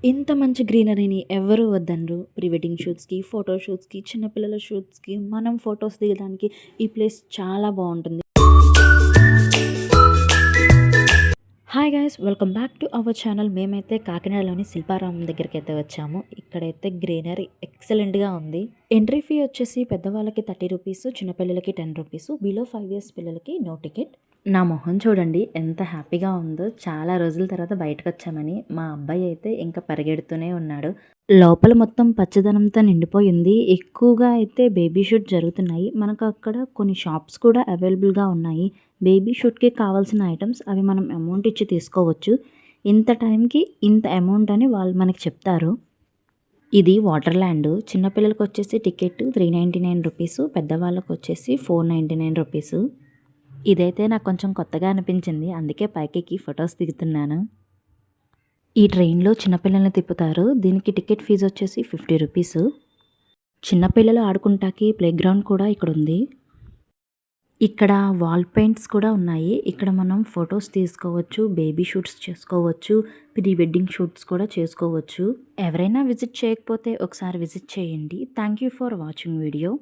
ఇంత మంచి గ్రీనరీని ఎవ్వరూ వద్దనరు. ప్రీ వెడ్డింగ్ షూట్స్‌కి, ఫోటో షూట్స్‌కి, చిన్న పిల్లల షూట్స్‌కి, మనం ఫోటోస్ దిగడానికి ఈ ప్లేస్ చాలా బావుంటుంది. Hi guys! Welcome back to our channel. మేమైతే కాకినాడలోని శిల్పారామం దగ్గరికైతే వచ్చాము. ఇక్కడైతే గ్రీనరీ ఎక్సలెంట్‌గా ఉంది. ఎంట్రీ ఫీ వచ్చేసి పెద్దవాళ్ళకి ₹30, చిన్నపిల్లలకి ₹10, బిలో 5 ఇయర్స్ పిల్లలకి నో టికెట్. నా మొహం చూడండి ఎంత హ్యాపీగా ఉందో. చాలా రోజుల తర్వాత బయటకొచ్చామని. మా అబ్బాయి అయితే ఇంకా పరిగెడుతూనే ఉన్నాడు. లోపల మొత్తం పచ్చదనంతో నిండిపోయింది. ఎక్కువగా అయితే బేబీ షూట్ జరుగుతున్నాయి. మనకు అక్కడ కొన్ని షాప్స్ కూడా అవైలబుల్‌గా ఉన్నాయి. బేబీ షూట్‌కి కావాల్సిన ఐటమ్స్ అవి మనం అమౌంట్ ఇచ్చి తీసుకోవచ్చు. ఇంత టైంకి ఇంత అమౌంట్ అని వాళ్ళు మనకి చెప్తారు. ఇది వాటర్ ల్యాండ్. చిన్నపిల్లలకి వచ్చేసి టికెట్ ₹399, పెద్దవాళ్ళకి వచ్చేసి ₹499. ఇదైతే నాకు కొంచెం కొత్తగా అనిపించింది. అందుకే పైకెక్కి ఫొటోస్ దిగుతున్నాను. ఈ ట్రైన్‌లో చిన్నపిల్లల్ని తిప్పుతారు. దీనికి టికెట్ ఫీజు వచ్చేసి ₹50. చిన్నపిల్లలు ఆడుకుంటాకి ప్లే గ్రౌండ్ కూడా ఇక్కడుంది. ఇక్కడ వాల్ పెయింట్స్ కూడా ఉన్నాయి. ఇక్కడ మనం ఫొటోస్ తీసుకోవచ్చు, బేబీ షూట్స్ చేసుకోవచ్చు, ప్రీ వెడ్డింగ్ షూట్స్ కూడా చేసుకోవచ్చు. ఎవరైనా విజిట్ చేయకపోతే ఒకసారి విజిట్ చేయండి. Thank you for watching video.